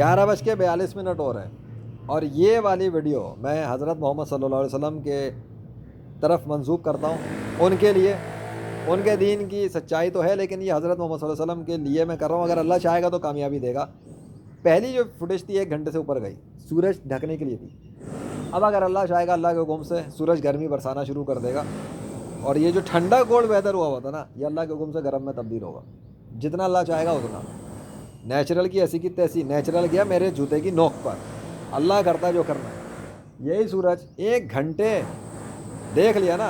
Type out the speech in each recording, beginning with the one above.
11:42 हो रहे हैं और ये वाली वीडियो मैं हज़रत मोहम्मद सल्लल्लाहु अलैहि वसल्लम के तरफ मंसूब करता हूँ, उनके लिए। उनके दीन की सच्चाई तो है, लेकिन ये हज़रत मोहम्मद सल्लल्लाहु अलैहि वसल्लम के लिए मैं कर रहा हूँ। अगर अल्लाह चाहेगा तो कामयाबी देगा। पहली जो फुटेज थी 1 घंटे से ऊपर गई, सूरज ढकने के लिए थी। अब अगर अल्लाह चाहेगा, अल्लाह के हुक्म से सूरज गर्मी बरसाना शुरू कर देगा और ये जो ठंडा कोल्ड वेदर हुआ था ना, ये अल्लाह के हुक्म से गर्म में तब्दील होगा। जितना अल्लाह चाहेगा उतना। नेचुरल की ऐसी की तैसी, नेचुरल गया मेरे जूते की नोक पर। अल्लाह करता है जो करना है। यही सूरज 1 घंटे देख लिया ना,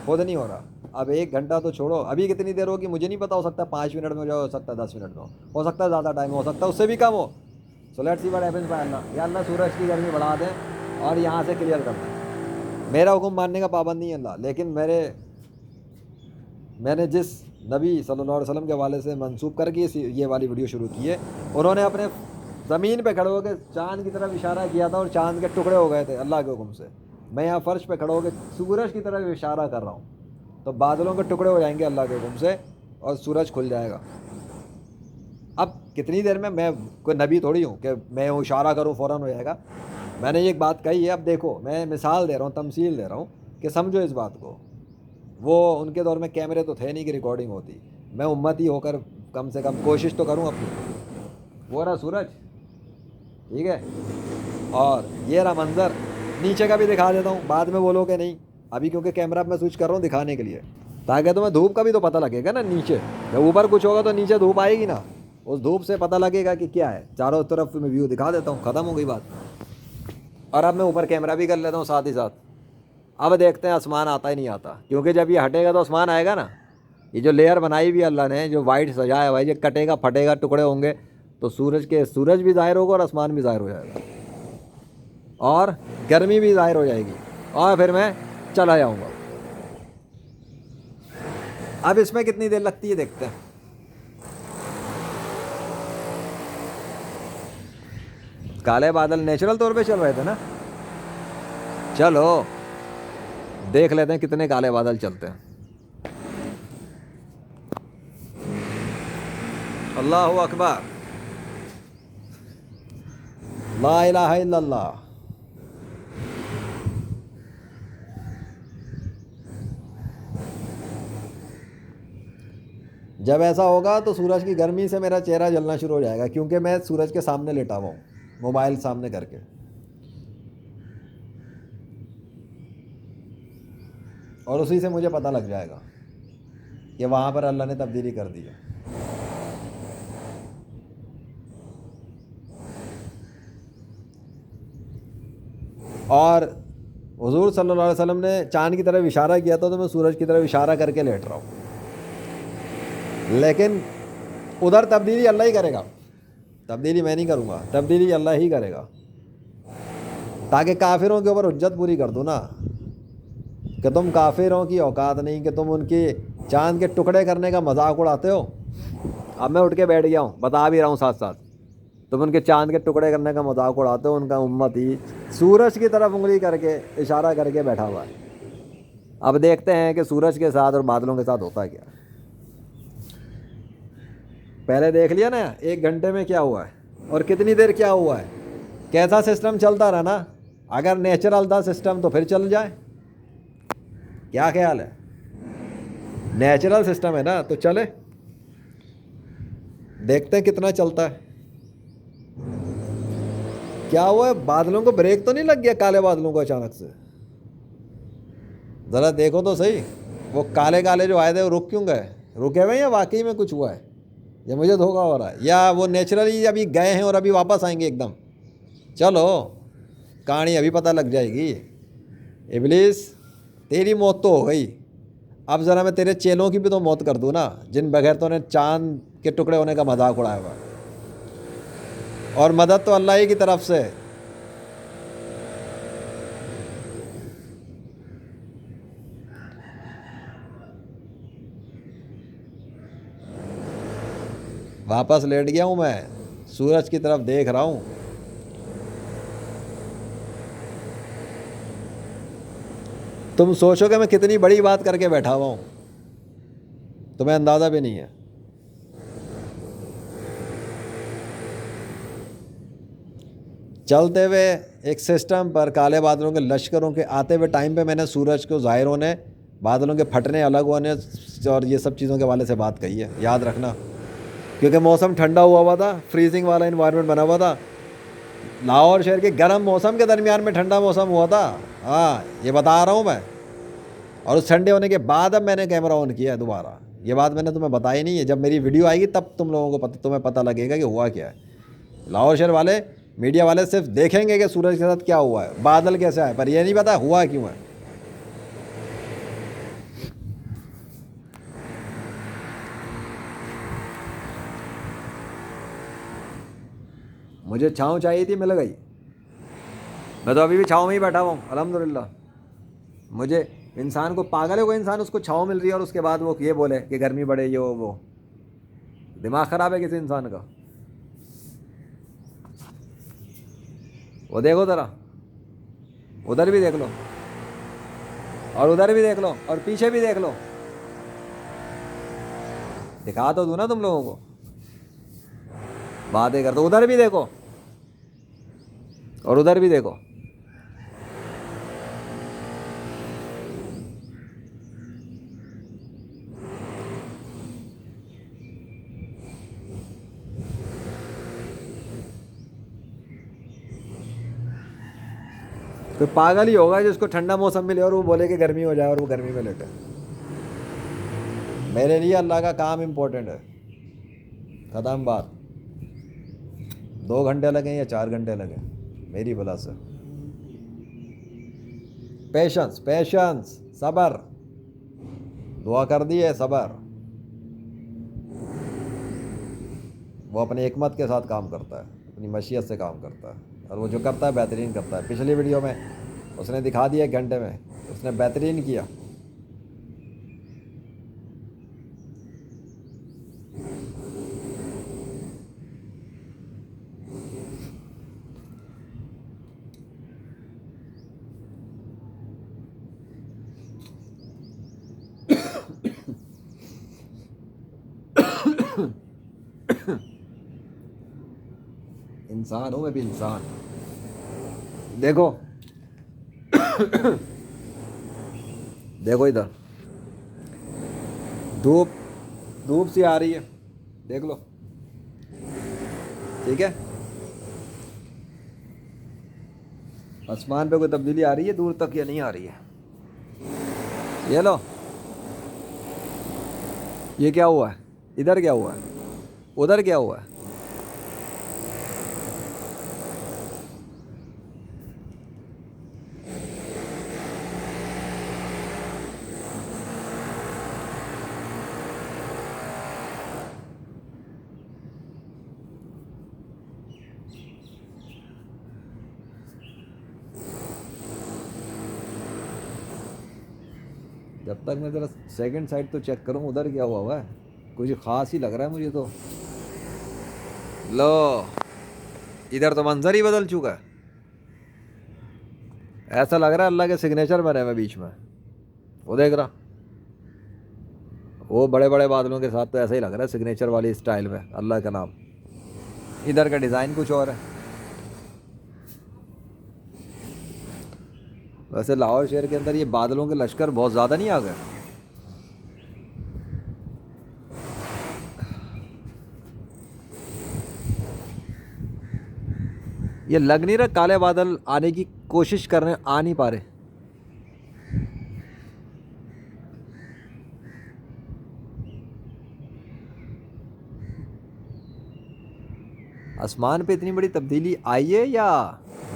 खुद नहीं हो रहा। अब 1 घंटा तो छोड़ो, अभी कितनी देर होगी मुझे नहीं पता। हो सकता है 5 मिनट में, हो सकता है 10 मिनट में, हो सकता है ज़्यादा टाइम, हो सकता है उससे भी कम हो। So let's see what happens by अल्लाह। या अल्लाह सूरज की गर्मी बढ़ा दें और यहाँ से क्लियर कर दें। मेरा हुक्म मानने का पाबंद नहीं है अल्लाह, लेकिन मैंने जिस नबी सल्लल्लाहु अलैहि वसल्लम के हवाले से मंसूब करके ये वाली वीडियो शुरू की है, उन्होंने अपने ज़मीन पे खड़े होकर चाँद की तरफ इशारा किया था और चाँद के टुकड़े हो गए थे अल्लाह के हुक्म से। मैं यहाँ फ़र्श पे खड़े होकर सूरज की तरफ इशारा कर रहा हूँ, तो बादलों के टुकड़े हो जाएंगे अल्लाह के हुक्म से और सूरज खुल जाएगा। अब कितनी देर में, मैं कोई नबी थोड़ी हूँ कि मैं इशारा करूँ फ़ौरन हो जाएगा। मैंने ये एक बात कही है। अब देखो, मैं मिसाल दे रहा हूँ, तमसील दे रहा हूँ कि समझो इस बात को। वो उनके दौर में कैमरे तो थे नहीं कि रिकॉर्डिंग होती। मैं उम्मती होकर कम से कम कोशिश तो करूँ अपनी। वो रहा सूरज, ठीक है, और ये रहा मंज़र। नीचे का भी दिखा देता हूँ, बाद में बोलोगे नहीं। अभी क्योंकि कैमरा मैं स्विच कर रहा हूँ दिखाने के लिए, ताकि तुम्हें धूप का भी तो पता लगेगा ना। नीचे जब ऊपर कुछ होगा तो नीचे धूप आएगी ना, उस धूप से पता लगेगा कि क्या है। चारों तरफ मैं व्यू दिखा देता हूँ, ख़त्म हो गई बात। और अब मैं ऊपर कैमरा भी कर लेता हूँ साथ ही साथ। अब देखते हैं आसमान आता ही नहीं आता, क्योंकि जब ये हटेगा तो आसमान आएगा ना। ये जो लेयर बनाई हुई अल्लाह ने, जो वाइट सजाया हुआ है, ये कटेगा फटेगा, टुकड़े होंगे, तो सूरज भी ज़ाहिर होगा और आसमान भी ज़ाहिर हो जाएगा और गर्मी भी ज़ाहिर हो जाएगी और फिर मैं चला जाऊँगा। अब इसमें कितनी देर लगती है देखते हैं। काले बादल नेचुरल तौर पे चल रहे थे ना, चलो देख लेते हैं कितने काले बादल चलते हैं। अल्लाहु अकबर, ला इलाहा इल्लल्लाह। जब ऐसा होगा तो सूरज की गर्मी से मेरा चेहरा जलना शुरू हो जाएगा, क्योंकि मैं सूरज के सामने लेटा हुआ हूँ, मोबाइल सामने करके। और उसी से मुझे पता लग जाएगा कि वहाँ पर अल्लाह ने तब्दीली कर दी है। और हुजूर सल्लल्लाहु अलैहि वसल्लम ने चाँद की तरफ इशारा किया था, तो मैं सूरज की तरफ इशारा करके लेट रहा हूँ। लेकिन उधर तब्दीली अल्लाह ही करेगा, तब्दीली मैं नहीं करूँगा, तब्दीली अल्लाह ही करेगा, ताकि काफिरों के ऊपर हुज्जत पूरी कर दूँ ना, कि तुम काफिरों की औकात नहीं, कि तुम उनके चाँद के टुकड़े करने का मजाक उड़ाते हो। अब मैं उठ के बैठ गया हूँ, बता भी रहा हूँ साथ साथ, तुम उनके चाँद के टुकड़े करने का मजाक उड़ाते हो। उनका उम्मत ही सूरज की तरफ उंगली करके इशारा करके बैठा हुआ है। अब देखते हैं कि सूरज के साथ और बादलों के साथ होता क्या। पहले देख लिया ना 1 घंटे में क्या हुआ है और कितनी देर क्या हुआ है, कैसा सिस्टम चलता रहा ना। अगर नेचुरल था सिस्टम तो फिर चल जाए, क्या ख्याल है? नेचुरल सिस्टम है ना, तो चले, देखते हैं कितना चलता है। क्या हुआ है, बादलों को ब्रेक तो नहीं लग गया काले बादलों को अचानक से? ज़रा देखो तो सही, वो काले काले जो आए थे वो रुक क्यों गए? रुके हुए या वाकई में कुछ हुआ है? ये मुझे धोखा हो रहा है, या वो नेचुरली अभी गए हैं और अभी वापस आएंगे एकदम? चलो कहानी अभी पता लग जाएगी। इब्लीस तेरी मौत तो हो गई, अब ज़रा मैं तेरे चेलों की भी तो मौत कर दूँ ना, जिन बगैर तो ने चाँद के टुकड़े होने का मजाक उड़ाया हुआ। और मदद तो अल्लाह ही की तरफ से। वापस लेट गया हूँ मैं, सूरज की तरफ देख रहा हूँ। तुम सोचोगे मैं कितनी बड़ी बात करके बैठा हुआ हूँ, तुम्हें अंदाज़ा भी नहीं है। चलते हुए एक सिस्टम पर काले बादलों के लश्करों के आते हुए टाइम पे मैंने सूरज को ज़ाहिर होने, बादलों के फटने, अलग होने और ये सब चीज़ों के हवाले से बात कही है, याद रखना। क्योंकि मौसम ठंडा हुआ था, फ्रीजिंग वाला इन्वायरमेंट बना हुआ था। लाहौर शहर के गर्म मौसम के दरमियान में ठंडा मौसम हुआ था। हाँ, ये बता रहा हूँ मैं। और उस ठंडे होने के बाद अब मैंने कैमरा ऑन किया है दोबारा। ये बात मैंने तुम्हें बताई नहीं है, जब मेरी वीडियो आएगी तब तुम लोगों को तुम्हें पता लगेगा कि हुआ क्या है। लाहौर शहर वाले, मीडिया वाले सिर्फ देखेंगे कि सूरज के साथ क्या हुआ है, बादल कैसे आए, पर ये नहीं पता हुआ क्यों है। मुझे छाँव चाहिए थी, मिल गई। मैं तो अभी भी छाँव में ही बैठा हुआ हूँ अल्हम्दुलिल्लाह। मुझे इंसान को, पागल है कोई इंसान, उसको छाँव मिल रही है और उसके बाद वो ये बोले कि गर्मी बढ़े, ये वो। दिमाग ख़राब है किसी इंसान का। वो देखो ज़रा, उधर भी देख लो और उधर भी देख लो और पीछे भी देख लो। दिखा तो दूँ ना तुम लोगों को, बातें कर। तो उधर भी देखो और उधर भी देखो। कोई पागल ही होगा जिसको ठंडा मौसम मिले और वो बोले कि गर्मी हो जाए और वो गर्मी में लेटे। मेरे लिए अल्लाह का काम इम्पोर्टेंट है, ख़त्म बात। 2 घंटे लगे या 4 घंटे लगे, मेरी भला से। पेशेंस, पेशेंस, सबर। दुआ कर दी है, सबर। वो अपनी हिकमत के साथ काम करता है, अपनी मशीयत से काम करता है, और वो जो करता है बेहतरीन करता है। पिछली वीडियो में उसने दिखा दिया, 1 घंटे में उसने बेहतरीन किया। इंसान हूँ मैं भी, इंसान। देखो देखो इधर, धूप, धूप सी आ रही है, देख लो, ठीक है। आसमान पे कोई तब्दीली आ रही है दूर तक या नहीं आ रही है? ये लो, ये क्या हुआ है, इधर क्या हुआ है, उधर क्या हुआ है? जब तक मैं ज़रा सेकंड साइड तो चेक करूँ उधर क्या हुआ है। कुछ ख़ास ही लग रहा है मुझे तो। लो, इधर तो मंजर ही बदल चुका है। ऐसा लग रहा है अल्लाह के सिग्नेचर बने हुए बीच में। वो देख रहा, वो बड़े बड़े बादलों के साथ तो ऐसा ही लग रहा है, सिग्नेचर वाली स्टाइल में अल्लाह का नाम। इधर का डिज़ाइन कुछ और है। वैसे लाहौर शहर के अंदर ये बादलों के लश्कर बहुत ज़्यादा नहीं आ गए? ये लग नहीं रहा काले बादल आने की कोशिश कर रहे हैं, आ नहीं पा रहे। आसमान पे इतनी बड़ी तब्दीली आई है या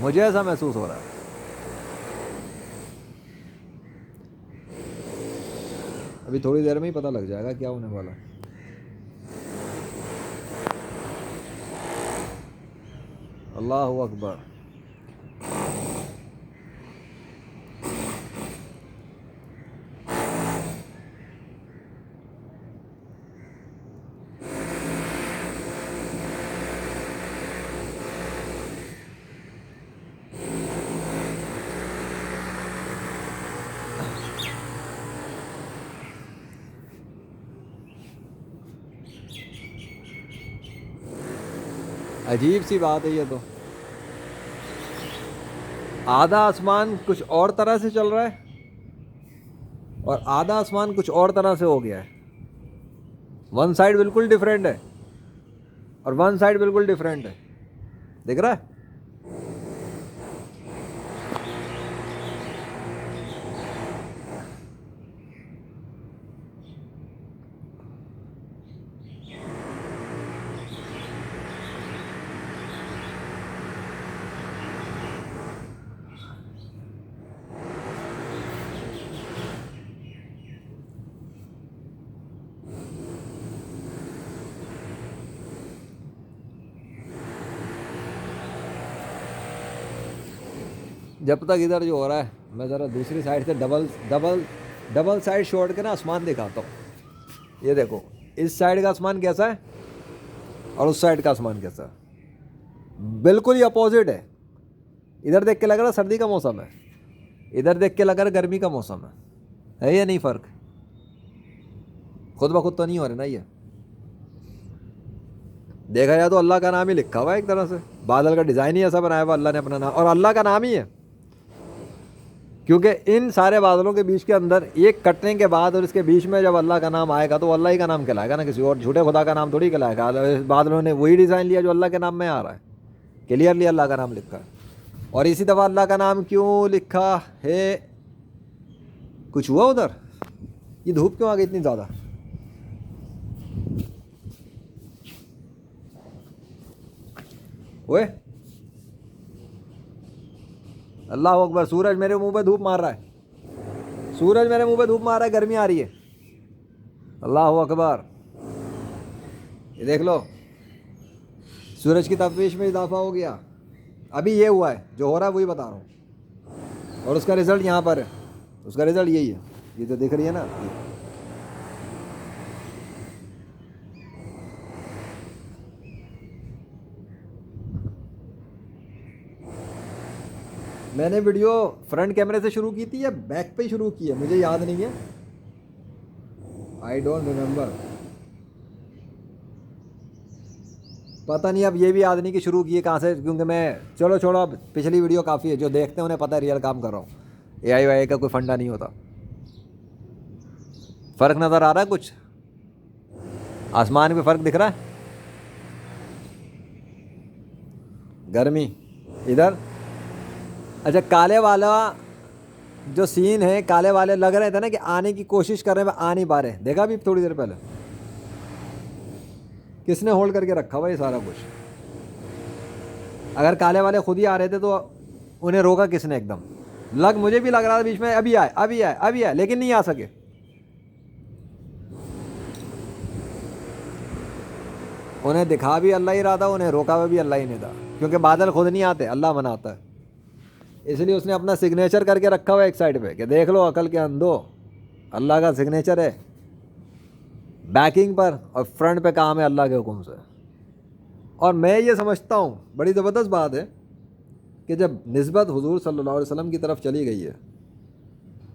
मुझे ऐसा महसूस हो रहा है? अभी थोड़ी देर में ही पता लग जाएगा क्या होने वाला है। अल्लाह अकबर। अजीब सी बात है ये तो। आधा आसमान कुछ और तरह से चल रहा है और आधा आसमान कुछ और तरह से हो गया है। वन साइड बिल्कुल डिफरेंट है और वन साइड बिल्कुल डिफरेंट है। दिख रहा है? जब तक इधर जो हो रहा है, मैं ज़रा दूसरी साइड से डबल डबल डबल साइड छोड़ के ना आसमान दिखाता हूँ। ये देखो, इस साइड का आसमान कैसा है और उस साइड का आसमान कैसा है, बिल्कुल ही अपोजिट है। इधर देख के लग रहा है सर्दी का मौसम है, इधर देख के लग रहा है गर्मी का मौसम है या नहीं? फ़र्क खुद ब खुद तो नहीं हो रहा ना। ये देखा जाए तो अल्लाह का नाम ही लिखा हुआ है एक तरह से। बादल का डिज़ाइन ही ऐसा बनाया हुआ अल्लाह ने अपना नाम, और अल्लाह का नाम ही है, क्योंकि इन सारे बादलों के बीच के अंदर एक कटने के बाद और इसके बीच में जब अल्लाह का नाम आएगा तो अल्लाह ही का नाम कहलाएगा ना, किसी और झूठे खुदा का नाम थोड़ी कहलाएगा। बादलों ने वही डिज़ाइन लिया जो अल्लाह के नाम में आ रहा है, क्लियरली अल्लाह का नाम लिखा है। और इसी दफ़ा अल्लाह का नाम क्यों लिखा है? कुछ हुआ उधर? ये धूप क्यों आ गई इतनी ज़्यादा? ओए अल्लाह अकबर, सूरज मेरे मुंह पे धूप मार रहा है, सूरज मेरे मुंह पे धूप मार रहा है, गर्मी आ रही है। अल्लाह अकबर, ये देख लो, सूरज की तफ्तीश में इजाफा हो गया। अभी ये हुआ है, जो हो रहा है वही बता रहा हूँ, और उसका रिज़ल्ट यहाँ पर है। उसका रिज़ल्ट यही है, ये जो दिख रही है ना, मैंने वीडियो फ्रंट कैमरे से शुरू की थी या बैक पे शुरू की है मुझे याद नहीं है, आई डोंट रिमेंबर, पता नहीं। अब ये भी याद नहीं कि शुरू किए कहाँ से, क्योंकि मैं, चलो छोड़ो, अब पिछली वीडियो काफ़ी है, जो देखते हैं उन्हें पता है रियल काम कर रहा हूँ। एआई वाई का कोई फंडा नहीं होता। फ़र्क नज़र आ रहा है कुछ? आसमान में फ़र्क दिख रहा है? गर्मी इधर, अच्छा काले वाला जो सीन है, काले वाले लग रहे थे ना कि आने की कोशिश कर रहे हैं, आ नहीं पा रहे। देखा अभी थोड़ी देर पहले किसने होल्ड करके रखा हुआ ये सारा कुछ? अगर काले वाले खुद ही आ रहे थे तो उन्हें रोका किसने? एकदम मुझे भी लग रहा था बीच में अभी आए अभी आए अभी आए, लेकिन नहीं आ सके। उन्हें दिखा भी अल्लाह ही रहा था, उन्हें रोका भी अल्लाह ही नहीं था, क्योंकि बादल खुद नहीं आते, अल्लाह बनाता है। इसलिए उसने अपना सिग्नेचर करके रखा हुआ है एक साइड पे कि देख लो अकल के अंधो, अल्लाह का सिग्नेचर है बैकिंग पर, और फ्रंट पे काम है अल्लाह के हुक्म से। और मैं ये समझता हूँ बड़ी ज़बरदस्त बात है कि जब निस्बत हुजूर सल्लल्लाहु अलैहि वसल्लम की तरफ चली गई है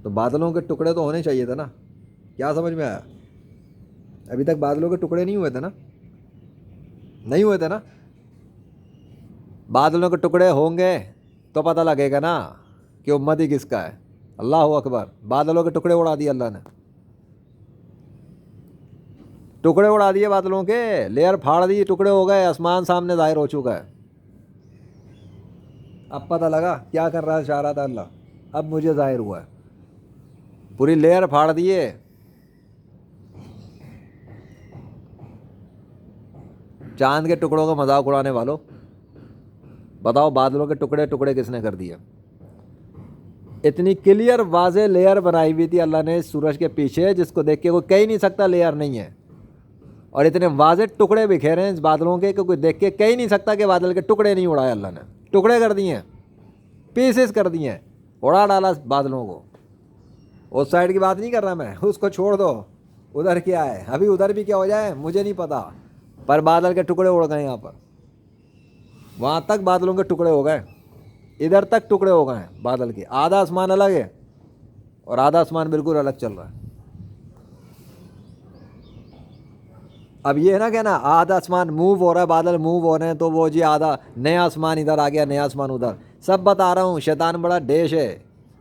तो बादलों के टुकड़े तो होने चाहिए थे ना। क्या समझ में आया? अभी तक बादलों के टुकड़े नहीं हुए थे ना, नहीं हुए थे ना। बादलों के टुकड़े होंगे तो पता लगेगा ना कि उम्मत ही किसका है। अल्लाह अकबर, बादलों के टुकड़े उड़ा दिए अल्लाह ने, टुकड़े उड़ा दिए बादलों के, लेयर फाड़ दी, टुकड़े हो गए, आसमान सामने जाहिर हो चुका है। अब पता लगा क्या कर रहा है, चाह रहा था अल्लाह, अब मुझे जाहिर हुआ है। पूरी लेयर फाड़ दिए, चांद के टुकड़ों का मजाक उड़ाने वालों, बताओ बादलों के टुकड़े टुकड़े किसने कर दिए? इतनी क्लियर वाजे लेयर बनाई हुई थी अल्लाह ने सूरज के पीछे, जिसको देख के कोई कह ही नहीं सकता लेयर नहीं है। और इतने वाजे टुकड़े बिखेरे हैं इस बादलों के कि कोई देख के कह ही नहीं सकता कि बादल के टुकड़े नहीं उड़ाए अल्लाह ने, टुकड़े कर दिए, पीसेस कर दिए, उड़ा डाला बादलों को। उस साइड की बात नहीं कर रहा मैं, उसको छोड़ दो, उधर क्या है, अभी उधर भी क्या हो जाए मुझे नहीं पता, पर बादल के टुकड़े उड़ गए यहाँ पर। वहाँ तक बादलों के टुकड़े हो गए, इधर तक टुकड़े हो गए बादल के। आधा आसमान अलग है और आधा आसमान बिल्कुल अलग चल रहा है। अब ये है ना कहना आधा आसमान मूव हो रहा है, बादल मूव हो रहे हैं, तो वो जी आधा नया आसमान इधर आ गया, नया आसमान उधर। सब बता रहा हूँ, शैतान बड़ा डेश है,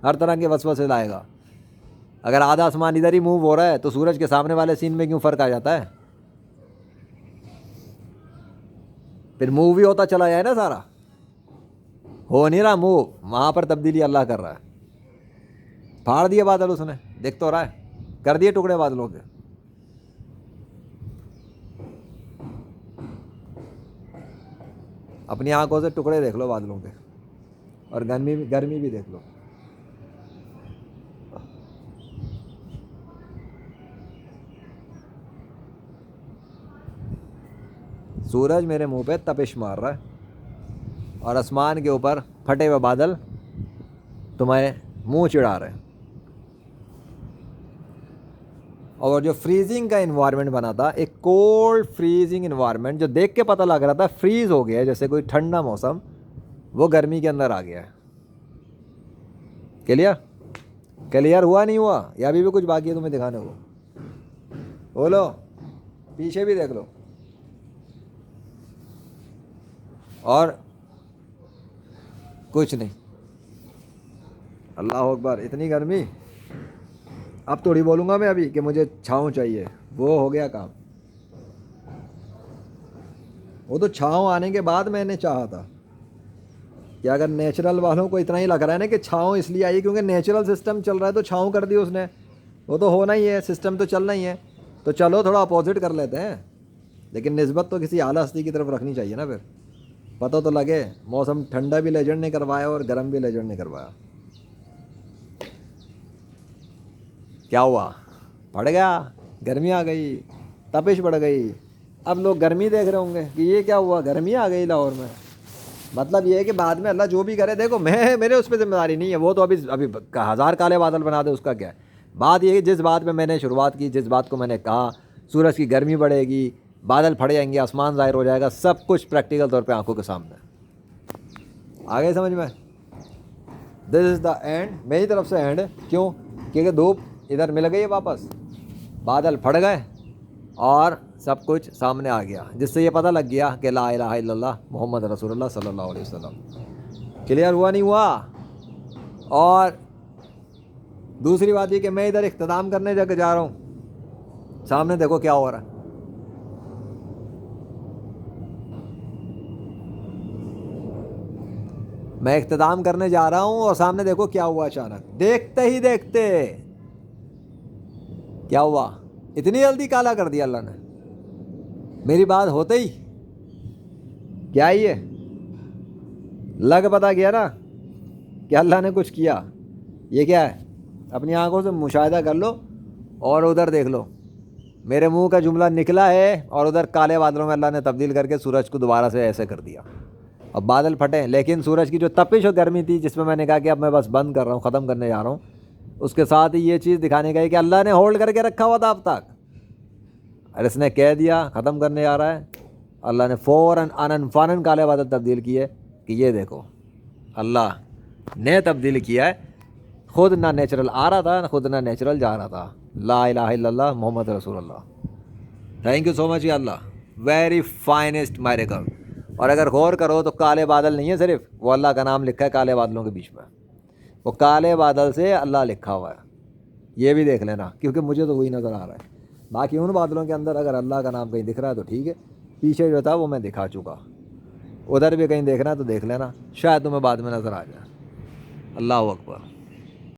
हर तरह के वसवसे लाएगा। अगर आधा आसमान इधर ही मूव हो रहा है तो सूरज के सामने वाले सीन में क्यों फ़र्क आ जाता है? फिर मूव ही होता चला जाए ना सारा, हो नहीं रहा मूव, वहाँ पर तब्दीली अल्लाह कर रहा है। फाड़ दिए बादल उसने, देख तो रहा है, कर दिए टुकड़े बादलों के। अपनी आंखों से टुकड़े देख लो बादलों के, और गर्मी भी देख लो। सूरज मेरे मुंह पे तपिश मार रहा है, और आसमान के ऊपर फटे हुए बादल तुम्हें मुंह चिढ़ा रहे हैं। और जो फ्रीजिंग का इन्वायरमेंट बना था, एक कोल्ड फ्रीजिंग इन्वायरमेंट, जो देख के पता लग रहा था फ्रीज हो गया है जैसे कोई ठंडा मौसम, वो गर्मी के अंदर आ गया है। क्लियर? क्लियर हुआ नहीं हुआ, या अभी भी कुछ बाकी है तुम्हें दिखाने को? बोलो, पीछे भी देख लो। और कुछ नहीं। अल्लाह अकबर, इतनी गर्मी। अब थोड़ी बोलूँगा मैं अभी कि मुझे छाँव चाहिए, वो हो गया काम। वो तो छाँव आने के बाद मैंने चाहा था कि अगर नेचुरल वालों को इतना ही लग रहा है ना कि छाँव इसलिए आई क्योंकि नेचुरल सिस्टम चल रहा है तो छाँव कर दी उसने, वो तो होना ही है, सिस्टम तो चलना ही है। तो चलो थोड़ा अपोजिट कर लेते हैं, लेकिन निस्बत तो किसी आला हस्ती की तरफ रखनी चाहिए ना। फिर पता तो लगे, मौसम ठंडा भी लेजेंड ने करवाया और गर्म भी लेजेंड ने करवाया। क्या हुआ? बढ़ गया, गर्मी आ गई, तपिश बढ़ गई। अब लोग गर्मी देख रहे होंगे कि ये क्या हुआ, गर्मी आ गई लाहौर में। मतलब ये है कि बाद में अल्लाह जो भी करे, देखो मैं मेरे उस पर जिम्मेदारी नहीं है, वो तो अभी अभी हज़ार काले बादल बना दे, उसका क्या है। बात ये है कि जिस बात में मैंने शुरुआत की, जिस बात को मैंने कहा, सूरज की गर्मी बढ़ेगी, बादल फट जाएंगे, आसमान ज़ाहिर हो जाएगा, सब कुछ प्रैक्टिकल तौर पे आंखों के सामने। आ गए समझ में? दिस इज़ द एंड, मेरी तरफ से एंड। क्यों? क्योंकि धूप इधर मिल गई है वापस, बादल फट गए और सब कुछ सामने आ गया, जिससे ये पता लग गया कि ला इलाहा इल्लल्लाह मोहम्मद रसूलुल्लाह सल्लल्लाहु अलैहि वसल्लम। क्लियर हुआ नहीं हुआ? और दूसरी बात ये कि मैं इधर इख्तिताम करने जा रहा हूँ, सामने देखो क्या हो रहा है। मैं इख्तिताम करने जा रहा हूँ और सामने देखो क्या हुआ। अचानक देखते ही देखते क्या हुआ, इतनी जल्दी काला कर दिया अल्लाह ने। मेरी बात होते ही क्या ही है, लग पता गया ना कि अल्लाह ने कुछ किया। ये क्या है? अपनी आंखों से मुशाहिदा कर लो और उधर देख लो, मेरे मुंह का जुमला निकला है और उधर काले बादलों में अल्लाह ने तब्दील करके सूरज को दोबारा से ऐसे कर दिया। अब बादल फटे, लेकिन सूरज की जो तपिश और गर्मी थी, जिसमें मैंने कहा कि अब मैं बस बंद कर रहा हूँ, ख़त्म करने जा रहा हूँ, उसके साथ ही ये चीज़ दिखाने का है कि अल्लाह ने होल्ड करके रखा हुआ था अब तक, और इसने कह दिया ख़त्म करने जा रहा है। अल्लाह ने फ़ौरन अनन फ़ानन काले बादल तब्दील किए कि ये देखो अल्लाह ने तब्दील किया है। खुद ना नेचुरल आ रहा था, खुद ना नेचुरल जा रहा था। ला इलाहा इल्लल्लाह मोहम्मद रसूलुल्लाह। थैंक यू सो मच या अल्लाह, वेरी फाइनेस्ट मिरेकल। और अगर गौर करो तो काले बादल नहीं है सिर्फ, वो अल्लाह का नाम लिखा है काले बादलों के बीच में, वो काले बादल से अल्लाह लिखा हुआ है। ये भी देख लेना, क्योंकि मुझे तो वही नज़र आ रहा है। बाकी उन बादलों के अंदर अगर अल्लाह का नाम कहीं दिख रहा है तो ठीक है, पीछे जो था वो मैं दिखा चुका, उधर भी कहीं देखना है तो देख लेना, शायद तुम्हें बाद में नज़र आ जाए। अल्लाह अकबर।